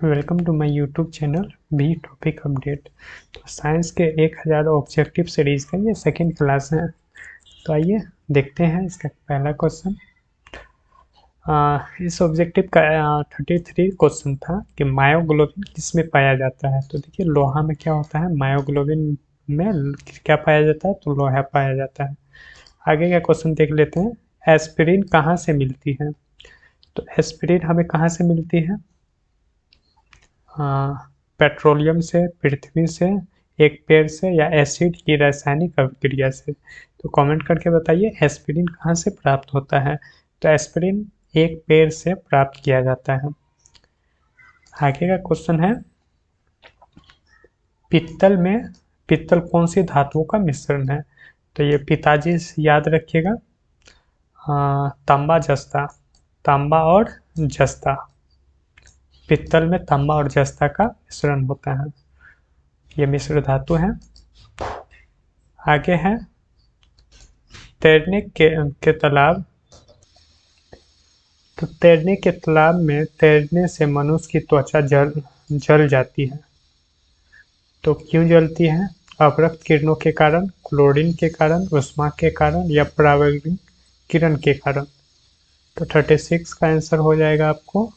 Welcome to my YouTube channel B topic update. तो science के 1000 objective series का ये सेकंड क्लास है। तो आइए देखते हैं इसका पहला क्वेश्चन। इस ऑब्जेक्टिव का 33 क्वेश्चन था कि मायोग्लोबिन किसमें पाया जाता है। तो देखिए लोहा में क्या होता है, मायोग्लोबिन में क्या पाया जाता है, तो लोहा पाया जाता है। आगे का क्वेश्चन देख लेते हैं। एस्पिरिन कहाँ से मिलती है। तो एस्पिरिन हमें कहाँ से मिलती है, पेट्रोलियम से, पृथ्वी से, एक पेड़ से, या एसिड की रासायनिक अभिक्रिया से। तो कमेंट करके बताइए एस्पिरिन कहाँ से प्राप्त होता है। तो एस्पिरिन एक पेड़ से प्राप्त किया जाता है। आगे का क्वेश्चन है, पित्तल कौन सी धातुओं का मिश्रण है। तो ये पिताजी से याद रखिएगा, तांबा जस्ता, तांबा और जस्ता, पित्तल में तांबा और जस्ता का मिश्रण होता है, ये मिश्र धातु है। आगे है तैरने के तालाब। तो तैरने के तालाब में तैरने से मनुष्य की त्वचा जल जाती है। तो क्यों जलती है, अवरक्त किरणों के कारण, क्लोरीन के कारण, ऊष्मा के कारण, या परावैंगिक किरण के कारण। तो 36 का आंसर हो जाएगा आपको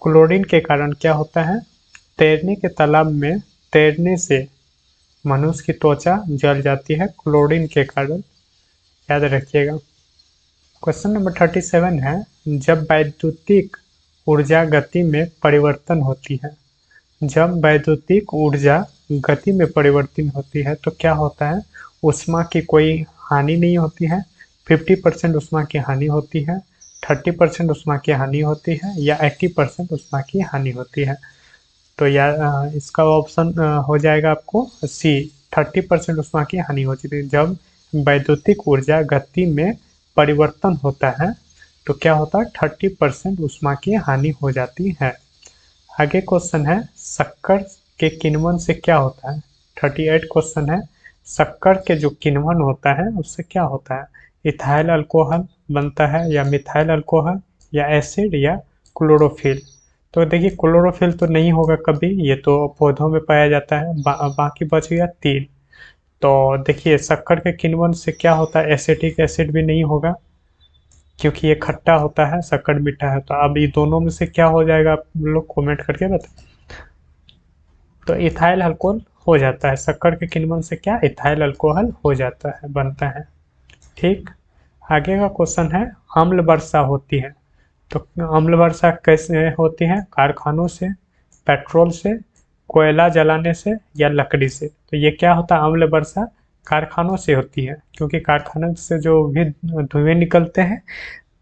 क्लोरीन के कारण। क्या होता है, तैरने के तालाब में तैरने से मनुष्य की त्वचा जल जाती है क्लोरीन के कारण, याद रखिएगा। क्वेश्चन नंबर 37 है, जब वैद्युतिक ऊर्जा गति में परिवर्तन होती है। जब वैद्युतिक ऊर्जा गति में परिवर्तन होती है तो क्या होता है, ऊष्मा की कोई हानि नहीं होती है, 50% ऊष्मा की हानि होती है, 30% ऊष्मा की हानि होती है, या 80% ऊष्मा की हानि होती है। तो इसका ऑप्शन हो जाएगा आपको सी, 30% ऊष्मा की हानि होती है। जब वैद्युतिक ऊर्जा गति में परिवर्तन होता है तो क्या होता है, 30% ऊष्मा की हानि हो जाती है। आगे क्वेश्चन है, शक्कर के किण्वन से क्या होता है। 38 क्वेश्चन है, शक्कर के जो किण्वन होता है उससे क्या होता है, इथाइल अल्कोहल बनता है, या मिथाइल अल्कोहल, या एसिड, या क्लोरोफिल। तो देखिए क्लोरोफिल तो नहीं होगा कभी, ये तो पौधों में पाया जाता है। बाकी बच गया 3। तो देखिए शक्कर के किण्वन से क्या होता है, एसिटिक एसिड भी नहीं होगा क्योंकि ये खट्टा होता है, शक्कर मीठा है। तो अब ये दोनों में से क्या हो जाएगा, आप लोग कमेंट करके बताएं। तो इथाइल अल्कोहल हो जाता है, शक्कर के किण्वन से क्या, इथाइल अल्कोहल हो जाता है, बनता है। ठीक। आगे का क्वेश्चन है, अम्ल वर्षा होती है। तो अम्ल वर्षा कैसे होती है, कारखानों से, पेट्रोल से, कोयला जलाने से, या लकड़ी से। तो ये क्या होता है, अम्ल वर्षा कारखानों से होती है, क्योंकि कारखानों से जो भी धुएं निकलते हैं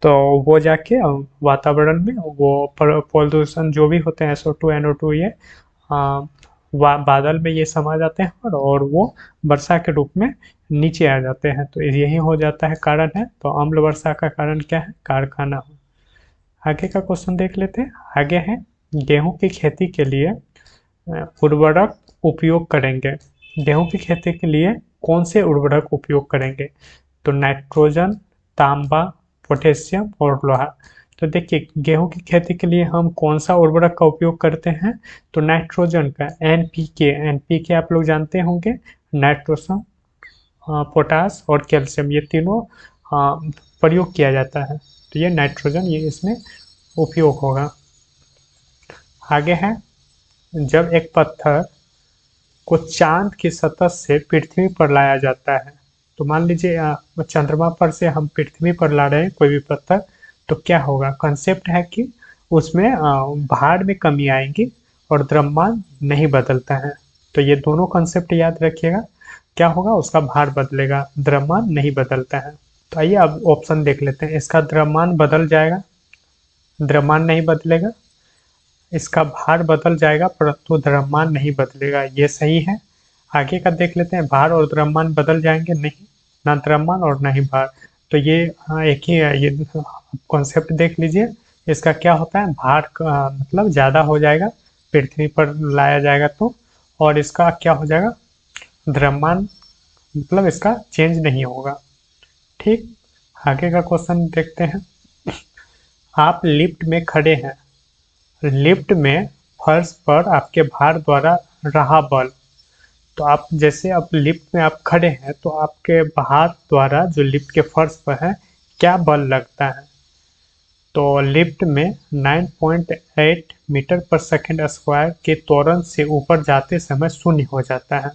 तो वो जाके वातावरण में वो प्रदूषण जो भी होते हैं SO2 NO2, ये बादल में ये समा जाते हैं और वो वर्षा के रूप में नीचे आ जाते हैं। तो यही हो जाता है, कारण है। तो अम्ल वर्षा का कारण क्या है, कारखाना हो। आगे का क्वेश्चन देख लेते हैं। आगे है, गेहूं की खेती के लिए उर्वरक उपयोग करेंगे। गेहूं की खेती के लिए कौन से उर्वरक उपयोग करेंगे। तो नाइट्रोजन, तांबा, पोटेशियम और लोहा। तो देखिए गेहूं की खेती के लिए हम कौन सा उर्वरक का उपयोग करते हैं, तो नाइट्रोजन का, एनपीके आप लोग जानते होंगे, नाइट्रोजन, पोटास और कैल्शियम, ये तीनों प्रयोग किया जाता है। तो ये नाइट्रोजन, ये इसमें उपयोग होगा। आगे है, जब एक पत्थर को चांद की सतह से पृथ्वी पर लाया जाता है। तो मान लीजिए चंद्रमा पर से हम पृथ्वी पर ला रहे हैं कोई भी पत्थर, तो क्या होगा, कंसेप्ट है कि उसमें भार में कमी आएगी और द्रव्यमान नहीं बदलता है। तो ये दोनों कंसेप्ट याद रखिएगा, क्या होगा, उसका भार बदलेगा, द्रव्यमान नहीं बदलता है। तो आइए अब ऑप्शन देख लेते हैं। इसका द्रव्यमान बदल जाएगा, द्रव्यमान नहीं बदलेगा। इसका भार बदल जाएगा परंतु द्रव्यमान नहीं बदलेगा, ये सही है। आगे का देख लेते हैं, भार और द्रव्यमान बदल जाएंगे, नहीं, ना द्रव्यमान और ना ही भार। तो ये एक ही है, ये कॉन्सेप्ट देख लीजिए। इसका क्या होता है, भार का मतलब ज़्यादा हो जाएगा, पृथ्वी पर लाया जाएगा तो, और इसका क्या हो जाएगा, द्रव्यमान मतलब इसका चेंज नहीं होगा। ठीक। आगे का क्वेश्चन देखते हैं। आप लिफ्ट में खड़े हैं, लिफ्ट में फर्श पर आपके भार द्वारा रहा बल। तो आप जैसे अब लिफ्ट में आप खड़े हैं तो आपके भार द्वारा जो लिफ्ट के फर्श पर है क्या बल लगता है। तो लिफ्ट में 9.8 मीटर पर सेकंड स्क्वायर के त्वरण से ऊपर जाते समय शून्य हो जाता है।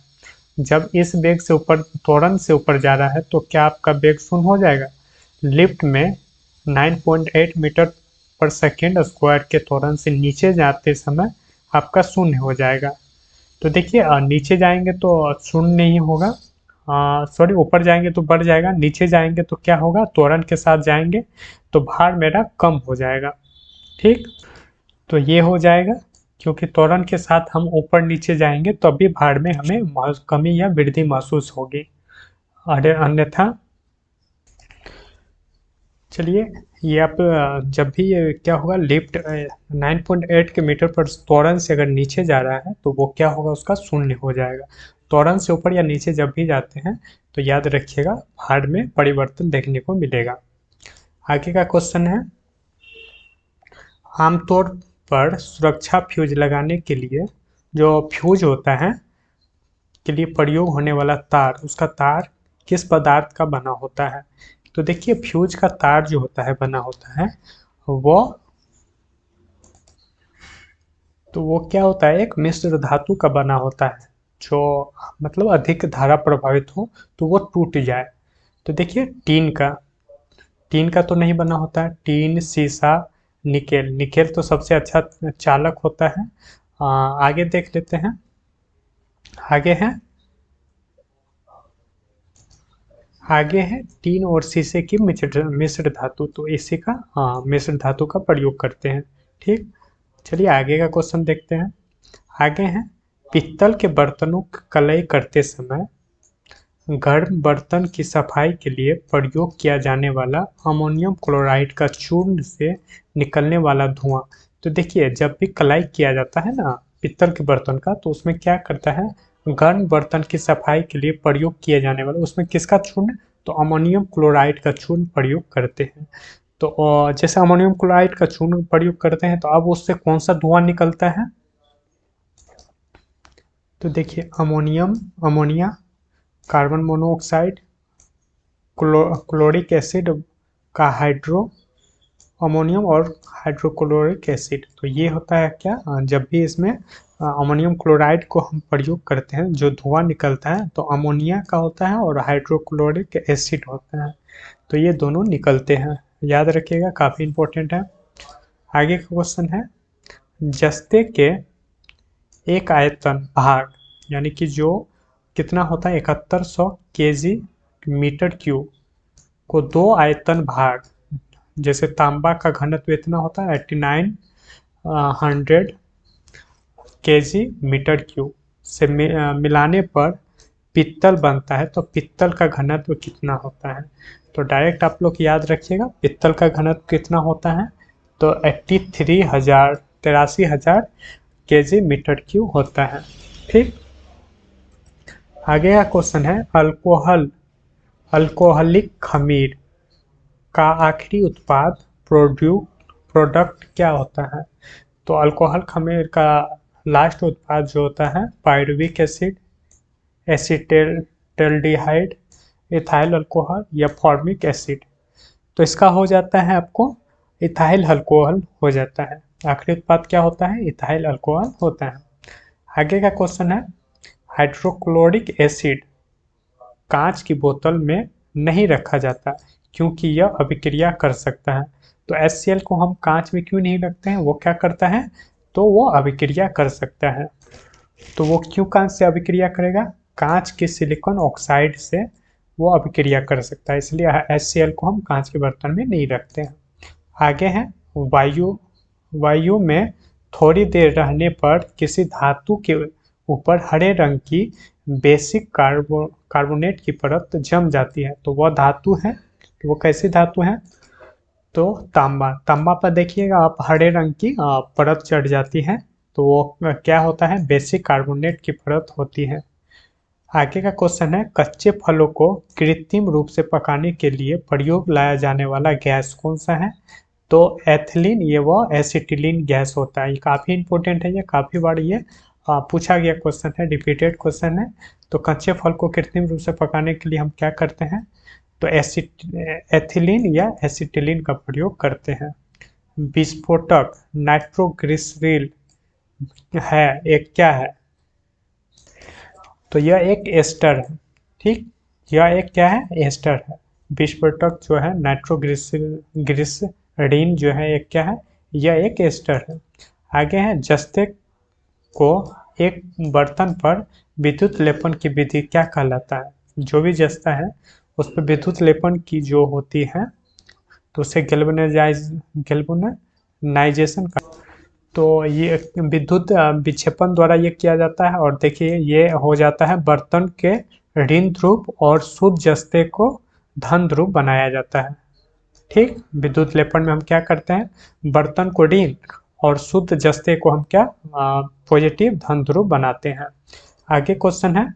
जब इस वेग से ऊपर त्वरण से ऊपर जा रहा है तो क्या आपका वेग शून्य हो जाएगा। लिफ्ट में 9.8 मीटर पर सेकंड स्क्वायर के त्वरण से नीचे जाते समय आपका शून्य हो जाएगा। तो देखिए नीचे जाएंगे तो शून्य नहीं होगा, सॉरी ऊपर जाएंगे तो बढ़ जाएगा, नीचे जाएंगे तो क्या होगा, त्वरण के साथ जाएंगे तो भार मेरा कम हो जाएगा। ठीक, तो ये हो जाएगा क्योंकि त्वरण के साथ हम ऊपर नीचे जाएंगे तभी भार में हमें कमी या वृद्धि महसूस होगी, अरे अन्यथा। चलिए ये आप जब भी ये क्या होगा, लिफ्ट 9.8 के मीटर पर त्वरण से अगर नीचे जा रहा है तो वो क्या होगा, उसका शून्य हो जाएगा। त्वरण से ऊपर या नीचे जब भी जाते हैं तो याद रखिएगा भार में परिवर्तन देखने को मिलेगा। आगे का क्वेश्चन है, आमतौर पर सुरक्षा फ्यूज लगाने के लिए जो फ्यूज होता है के लिए प्रयोग होने वाला तार, उसका तार किस पदार्थ का बना होता है। तो देखिए फ्यूज का तार जो होता है बना होता है वो, तो वो क्या होता है, एक मिश्र धातु का बना होता है जो मतलब अधिक धारा प्रभावित हो तो वो टूट जाए। तो देखिए टीन का तो नहीं बना होता है, टीन, शीशा, निकेल। निकेल तो सबसे अच्छा चालक होता है। आगे देख लेते हैं, आगे है आगे है टीन और शीशे की मिश्र धातु, तो इसी का मिश्र धातु का प्रयोग करते हैं। ठीक, चलिए आगे का क्वेश्चन देखते हैं। आगे है, पित्तल के बर्तनों की कलई करते समय गर्म बर्तन की सफाई के लिए प्रयोग किया जाने वाला अमोनियम क्लोराइड का चूर्ण से निकलने वाला धुआं। तो देखिए जब भी कलाई किया जाता है ना पित्तल के बर्तन का, तो उसमें क्या करता है, गर्म बर्तन की सफाई के लिए प्रयोग किया जाने वाला उसमें किसका चूर्ण, तो अमोनियम क्लोराइड का चूर्ण प्रयोग करते हैं। तो जैसे अमोनियम क्लोराइड का चूर्ण प्रयोग करते हैं तो अब उससे कौन सा धुआं निकलता है। तो देखिए ammonia, carbon monoxide, chloric acid का हाइड्रो अमोनियम और हाइड्रोक्लोरिक एसिड। तो ये होता है क्या, जब भी इसमें अमोनियम क्लोराइड को हम प्रयोग करते हैं जो धुआं निकलता है तो अमोनिया का होता है और हाइड्रोक्लोरिक एसिड होता है, तो ये दोनों निकलते हैं, याद रखिएगा काफ़ी इंपॉर्टेंट है। आगे का क्वेश्चन है, जस्ते के एक आयतन भाग यानी कि जो कितना होता है 7100 केजी मीटर क्यूब को दो आयतन भाग, जैसे तांबा का घनत्व इतना होता है 8900 केजी मीटर क्यूब से मिलाने पर पित्तल बनता है, तो पित्तल का घनत्व कितना होता है। तो डायरेक्ट आप लोग याद रखिएगा पित्तल का घनत्व कितना होता है, तो 83,000 केजी मीटर क्यूब होता है। ठीक, आगे का क्वेश्चन है, अल्कोहलिक खमीर का आखिरी उत्पाद प्रोडक्ट क्या होता है। तो अल्कोहल खमीर का लास्ट उत्पाद जो होता है pyruvic acid, acetaldehyde, ethyl alcohol या फॉर्मिक एसिड। तो इसका हो जाता है आपको इथाइल अल्कोहल हो जाता है, आखिरी उत्पाद क्या होता है, इथाइल अल्कोहल होता है। आगे का क्वेश्चन है, हाइड्रोक्लोरिक एसिड कांच की बोतल में नहीं रखा जाता क्योंकि यह अभिक्रिया कर सकता है। तो HCl को हम कांच में क्यों नहीं रखते हैं, वो क्या करता है, तो वो अभिक्रिया कर सकता है। तो वो क्यों कांच से अभिक्रिया करेगा, कांच के सिलिकॉन ऑक्साइड से वो अभिक्रिया कर सकता है, इसलिए HCl को हम कांच के बर्तन में नहीं रखते हैं। आगे है, वायु में थोड़ी देर रहने पर किसी धातु के ऊपर हरे रंग की बेसिक कार्बोनेट की परत जम जाती है, तो वह धातु है, तो वो कैसी धातु है, तो तांबा पर देखिएगा आप हरे रंग की परत चढ़ जाती है, तो वो क्या होता है, बेसिक कार्बोनेट की परत होती है। आगे का क्वेश्चन है, कच्चे फलों को कृत्रिम रूप से पकाने के लिए प्रयोग लाया जाने वाला गैस कौन सा है। तो एथिलीन ये वो एसिटिलीन गैस होता है। ये काफ़ी इंपॉर्टेंट है, ये काफ़ी बार ये पूछा गया क्वेश्चन है, रिपीटेड क्वेश्चन है। तो कच्चे फल को कृत्रिम रूप से पकाने के लिए हम क्या करते हैं, तो एथिलीन या एसिटिलीन का प्रयोग करते हैं। विस्फोटक नाइट्रोग्लिसरीन है, एक क्या है, तो यह एक एस्टर है। ठीक, यह एक क्या है, एस्टर है। विस्फोटक जो है नाइट्रोग्लिसरीन जो है एक क्या है, यह एक एस्टर है। आगे है जस्ते को एक बर्तन पर विद्युत लेपन की विधि क्या कहलाता है। जो भी जस्ता है उस पर विद्युत लेपन की जो होती है तो उसे गैल्वेनाइजेशन का, तो ये विद्युत विक्षेपण द्वारा ये किया जाता है। और देखिए ये हो जाता है बर्तन के ऋण ध्रुव और शुद्ध जस्ते को धन ध्रुव बनाया जाता है। ठीक, विद्युत लेपन में हम क्या करते हैं, बर्तन को ऋण और शुद्ध जस्ते को हम क्या पॉजिटिव धन ध्रुव बनाते हैं। आगे क्वेश्चन है,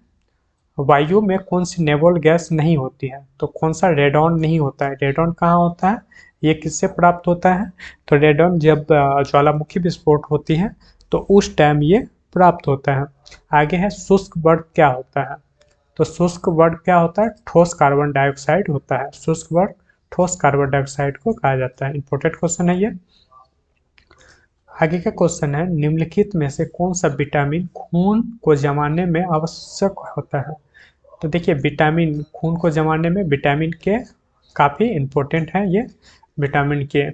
वायु में कौन सी नेबुल गैस नहीं होती है, तो कौन सा रेडॉन नहीं होता है। रेडॉन कहाँ होता है, ये किससे प्राप्त होता है, तो रेडॉन जब ज्वालामुखी विस्फोट होती है तो उस टाइम ये प्राप्त होता है। आगे है शुष्क वर्ग क्या होता है, तो शुष्क वर्ग क्या होता है, ठोस कार्बन डाइऑक्साइड होता है। शुष्क वर्ग ठोस कार्बन डाइऑक्साइड को कहा जाता है। इंपॉर्टेंट क्वेश्चन है ये। आगे का क्वेश्चन है, निम्नलिखित में से कौन सा विटामिन खून को जमाने में आवश्यक होता है। तो देखिए विटामिन खून को जमाने में विटामिन के काफ़ी इम्पोर्टेंट है, ये विटामिन के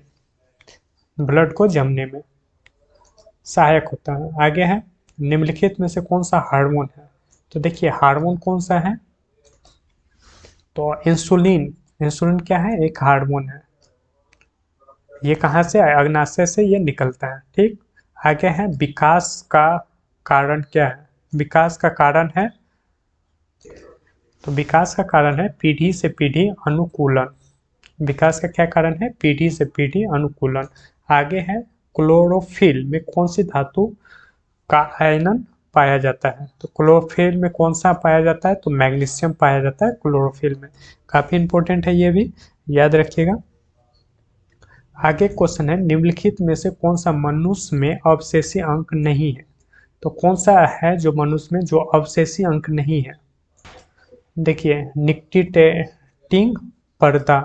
ब्लड को जमने में सहायक होता है। आगे है, निम्नलिखित में से कौन सा हार्मोन है, तो देखिए हार्मोन कौन सा है, तो इंसुलिन। इंसुलिन क्या है, एक हार्मोन है। ये कहाँ से, अग्नाशय से ये निकलता है। ठीक, आगे है विकास का कारण क्या है, विकास का कारण है, तो विकास का कारण है पीढ़ी से पीढ़ी अनुकूलन। विकास का क्या कारण है, पीढ़ी से पीढ़ी अनुकूलन। आगे है क्लोरोफिल में कौन सी धातु का आयनन पाया जाता है, तो क्लोरोफिल में कौन सा पाया जाता है, तो मैग्नीशियम पाया जाता है क्लोरोफिल में। काफ़ी इंपॉर्टेंट है, ये भी याद रखिएगा। आगे क्वेश्चन है, निम्नलिखित में से कौन सा मनुष्य में अवशेषी अंक नहीं है, तो कौन सा है जो मनुष्य में जो अवशेषी अंक नहीं है। देखिए निक्टिटेटिंग पर्दा,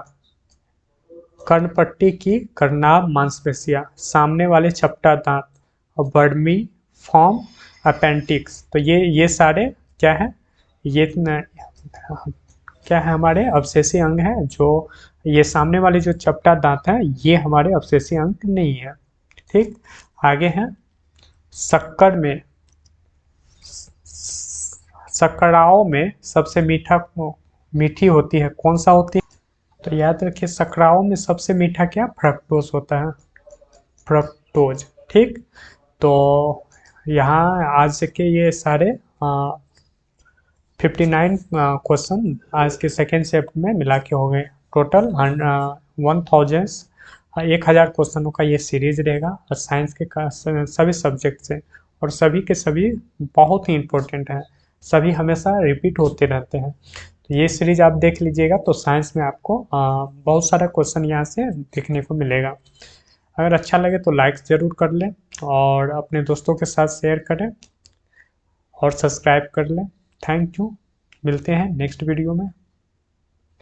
कर्णपट्टी की कर्नाभ मांसपेशियां, सामने वाले चपटा दांत और बर्मी फॉर्म अपेंडिक्स, तो ये सारे क्या है, ये क्या है, हमारे अवशेषी अंग हैं। जो ये सामने वाले जो चपटा दांत हैं ये हमारे अवशेषी अंग नहीं है। ठीक, आगे है शक्कर में, शक्कराओं में सबसे मीठी होती है, कौन सा होती है, तो याद रखिए शक्कराओं में सबसे मीठा क्या, फ्रक्टोज होता है, फ्रक्टोज। ठीक, तो यहाँ आज के ये सारे 59 क्वेश्चन आज के सेकेंड शिफ्ट में मिला के हो गए। टोटल 1000 क्वेश्चनों का ये सीरीज रहेगा और साइंस के सभी सब्जेक्ट से, और सभी के सभी बहुत ही इम्पोर्टेंट हैं, सभी हमेशा रिपीट होते रहते हैं। तो ये सीरीज आप देख लीजिएगा तो साइंस में आपको बहुत सारा क्वेश्चन यहाँ से देखने को मिलेगा। अगर अच्छा लगे तो लाइक ज़रूर कर लें और अपने दोस्तों के साथ शेयर करें और सब्सक्राइब कर लें। थैंक यू, मिलते हैं नेक्स्ट वीडियो में।